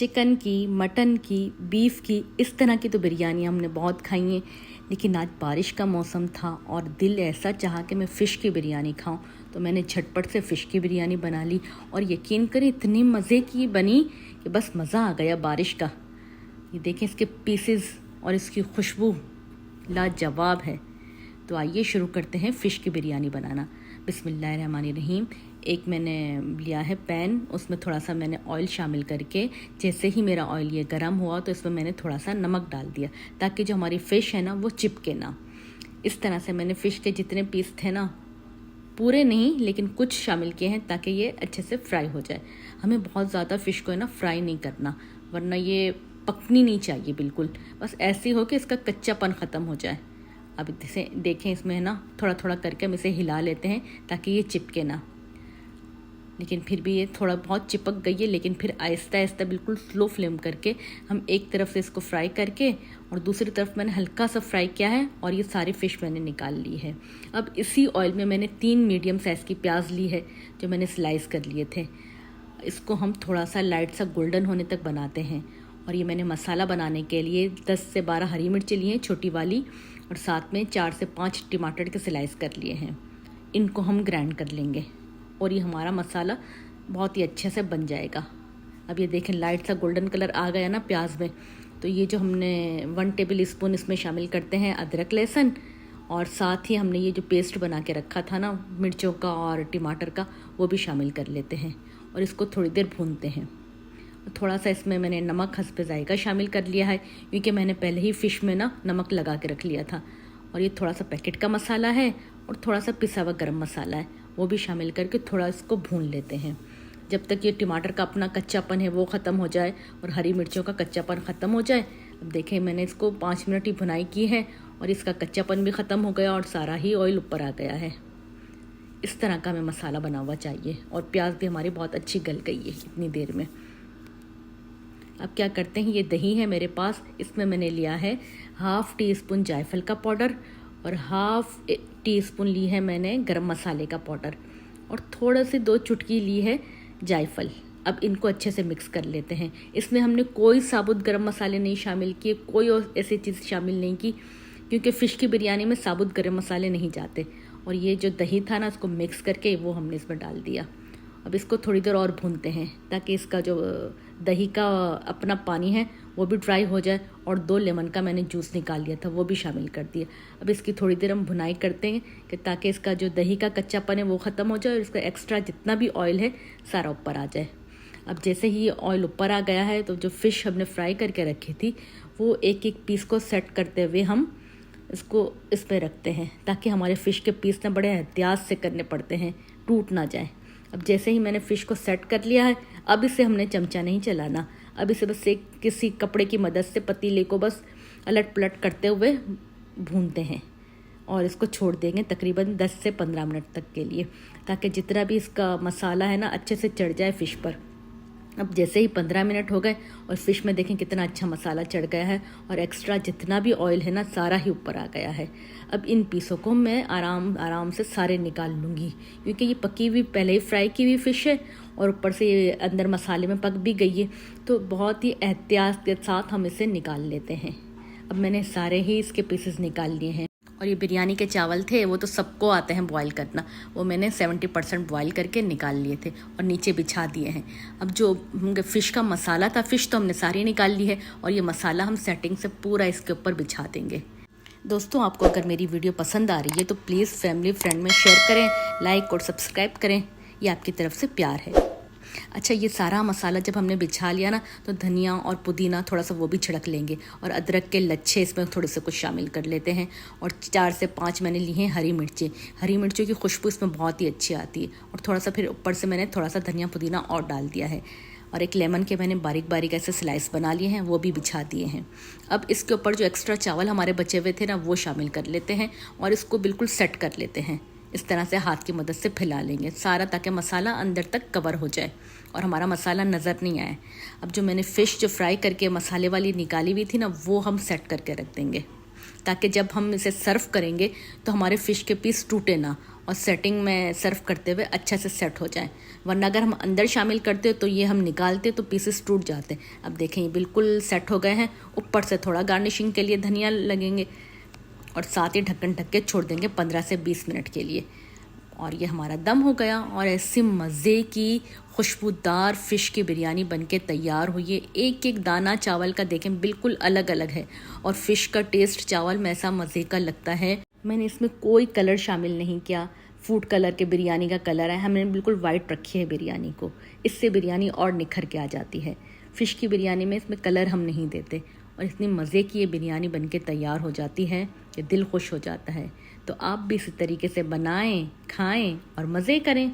Chicken की, mutton की, beef की, इस तरह की तो बिरयानी हमने बहुत खाई हैं, लेकिन आज बारिश का मौसम था और दिल ऐसा चाहा कि मैं फ़िश की बिरयानी खाऊं, तो मैंने झटपट से फ़िश की बिरयानी बना ली और यकीन करें इतनी मज़े की बनी कि बस मज़ा आ गया बारिश का। ये देखें इसके पीसेस और इसकी खुशबू लाजवाब है। तो आइए शुरू करते हैं फ़िश की बिरयानी बनाना। बिस्मिल्लाहिर्रहमानिर्रहीम। एक मैंने लिया है पैन, उसमें थोड़ा सा मैंने ऑयल शामिल करके, जैसे ही मेरा ऑयल ये गर्म हुआ तो इसमें मैंने थोड़ा सा नमक डाल दिया ताकि जो हमारी फ़िश है ना वो चिपके ना। इस तरह से मैंने फ़िश के जितने पीस थे ना, पूरे नहीं लेकिन कुछ शामिल किए हैं ताकि ये अच्छे से फ्राई हो जाए। हमें बहुत ज़्यादा फ़िश को है ना फ्राई नहीं करना, वरना ये पकनी नहीं चाहिए बिल्कुल, बस ऐसी हो कि इसका कच्चापन ख़त्म हो जाए। अब इसे देखें, इसमें है ना थोड़ा थोड़ा करके हम इसे हिला लेते हैं ताकि ये चिपके ना। लेकिन फिर भी ये थोड़ा बहुत चिपक गई है, लेकिन फिर आहिस्ता आहिस्ता बिल्कुल स्लो फ्लेम करके हम एक तरफ से इसको फ्राई करके और दूसरी तरफ मैंने हल्का सा फ्राई किया है और ये सारी फ़िश मैंने निकाल ली है। अब इसी ऑयल में मैंने 3 मीडियम साइज़ की प्याज ली है जो मैंने स्लाइस कर लिए थे। इसको हम थोड़ा सा लाइट सा गोल्डन होने तक बनाते हैं। और ये मैंने मसाला बनाने के लिए 10 से 12 हरी मिर्ची ली हैं छोटी वाली, और साथ में 4 से 5 टमाटर के स्लाइस कर लिए हैं। इनको हम ग्राइंड कर लेंगे और ये हमारा मसाला बहुत ही अच्छे से बन जाएगा। अब ये देखें लाइट सा गोल्डन कलर आ गया ना प्याज में, तो ये जो हमने 1 टेबल स्पून इसमें शामिल करते हैं अदरक लहसुन, और साथ ही हमने ये जो पेस्ट बना के रखा था ना मिर्चों का और टमाटर का, वो भी शामिल कर लेते हैं और इसको थोड़ी देर भूनते हैं। थोड़ा सा इसमें मैंने नमक हस्बे ज़ायका शामिल कर लिया है क्योंकि मैंने पहले ही फ़िश में ना नमक लगा के रख लिया था। और ये थोड़ा सा पैकेट का मसाला है और थोड़ा सा पिसा हुआ गरम मसाला है, वो भी शामिल करके थोड़ा इसको भून लेते हैं जब तक ये टमाटर का अपना कच्चापन है वो ख़त्म हो जाए और हरी मिर्चों का कच्चापन ख़त्म हो जाए। अब देखें मैंने इसको 5 मिनट ही भुनाई की है और इसका कच्चापन भी ख़त्म हो गया और सारा ही ऑयल ऊपर आ गया है। इस तरह का हमें मसाला बना हुआ चाहिए और प्याज भी हमारी बहुत अच्छी गल गई है इतनी देर में। अब क्या करते हैं, ये दही है मेरे पास, इसमें मैंने लिया है 1/2 टीस्पून जायफल का पाउडर और 1/2 टीस्पून ली है मैंने गरम मसाले का पाउडर और थोड़ा सी 2 चुटकी ली है जायफल। अब इनको अच्छे से मिक्स कर लेते हैं। इसमें हमने कोई साबुत गरम मसाले नहीं शामिल किए, कोई और ऐसी चीज़ शामिल नहीं की क्योंकि फ़िश की बिरयानी में साबुत गरम मसाले नहीं जाते। और ये जो दही था ना उसको मिक्स करके वो हमने इसमें डाल दिया। अब इसको थोड़ी देर और भूनते हैं ताकि इसका जो दही का अपना पानी है वो भी ड्राई हो जाए, और 2 लेमन का मैंने जूस निकाल लिया था वो भी शामिल कर दिया। अब इसकी थोड़ी देर हम भुनाई करते हैं कि ताकि इसका जो दही का कच्चापन है वो ख़त्म हो जाए और इसका एक्स्ट्रा जितना भी ऑयल है सारा ऊपर आ जाए। अब जैसे ही ऑयल ऊपर आ गया है तो जो फ़िश हमने फ्राई करके रखी थी वो एक एक पीस को सेट करते हुए हम इसको इस पर रखते हैं ताकि हमारे फ़िश के पीस ना बड़े एहतियात से करने पड़ते हैं, टूट ना जाए। अब जैसे ही मैंने फ़िश को सेट कर लिया है, अब इसे हमने चमचा नहीं चलाना, अब इसे बस एक किसी कपड़े की मदद से पतीले को बस अलट पलट करते हुए भूनते हैं और इसको छोड़ देंगे तकरीबन 10 से 15 मिनट तक के लिए ताकि जितना भी इसका मसाला है ना अच्छे से चढ़ जाए फ़िश पर। अब जैसे ही 15 मिनट हो गए और फ़िश में देखें कितना अच्छा मसाला चढ़ गया है और एक्स्ट्रा जितना भी ऑयल है ना सारा ही ऊपर आ गया है। अब इन पीसों को मैं आराम से सारे निकाल लूँगी क्योंकि ये पकी हुई पहले ही फ्राई की हुई फ़िश है और ऊपर से ये अंदर मसाले में पक भी गई है, तो बहुत ही एहतियात के साथ हम इसे निकाल लेते हैं। अब मैंने सारे ही इसके पीसेस निकाल लिए हैं। और ये बिरयानी के चावल थे वो तो सबको आते हैं बॉईल करना, वो मैंने 70% बॉईल करके निकाल लिए थे और नीचे बिछा दिए हैं। अब जो फ़िश का मसाला था, फ़िश तो हमने सारी निकाल ली है और ये मसाला हम सेटिंग से पूरा इसके ऊपर बिछा देंगे। दोस्तों आपको अगर मेरी वीडियो पसंद आ रही है तो प्लीज़ फैमिली फ्रेंड में शेयर करें, लाइक और सब्सक्राइब करें, ये आपकी तरफ से प्यार है। अच्छा, ये सारा मसाला जब हमने बिछा लिया ना तो धनिया और पुदीना थोड़ा सा वो भी छिड़क लेंगे और अदरक के लच्छे इसमें थोड़े से कुछ शामिल कर लेते हैं और 4 से 5 मैंने ली हैं हरी मिर्चें। हरी मिर्चों की खुशबू इसमें बहुत ही अच्छी आती है और थोड़ा सा फिर ऊपर से मैंने थोड़ा सा धनिया पुदीना और डाल दिया है और एक लेमन के मैंने बारीक बारीक ऐसे स्लाइस बना लिए हैं, वो भी बिछा दिए हैं। अब इसके ऊपर जो एक्स्ट्रा चावल हमारे बचे हुए थे ना वो शामिल कर लेते हैं और इसको बिल्कुल सेट कर लेते हैं। इस तरह से हाथ की मदद से फैला लेंगे सारा ताकि मसाला अंदर तक कवर हो जाए और हमारा मसाला नज़र नहीं आए। अब जो मैंने फ़िश जो फ्राई करके मसाले वाली निकाली हुई थी ना वो हम सेट करके रख देंगे ताकि जब हम इसे सर्व करेंगे तो हमारे फ़िश के पीस टूटे ना और सेटिंग में सर्व करते हुए अच्छा से सेट हो जाए, वरना अगर हम अंदर शामिल करते हो तो ये हम निकालते तो पीसेस टूट जाते। अब देखें ये बिल्कुल सेट हो गए हैं। ऊपर से थोड़ा गार्निशिंग के लिए धनिया लगेंगे और साथ ही ढक्कन ढक के छोड़ देंगे 15 से 20 मिनट के लिए, और ये हमारा दम हो गया और ऐसी मज़े की खुशबूदार फ़िश की बिरयानी बनके तैयार हुई है। एक एक दाना चावल का देखें बिल्कुल अलग अलग है, और फ़िश का टेस्ट चावल में ऐसा मज़े का लगता है। मैंने इसमें कोई कलर शामिल नहीं किया, फूड कलर के बिरयानी का कलर है, हमने बिल्कुल वाइट रखी है बिरयानी को, इससे बिरयानी और निखर के आ जाती है। फ़िश की बिरयानी में इसमें कलर हम नहीं देते, और इतनी मज़े की ये बिरयानी बनके तैयार हो जाती है कि दिल खुश हो जाता है। तो आप भी इसी तरीके से बनाएं, खाएं और मज़े करें।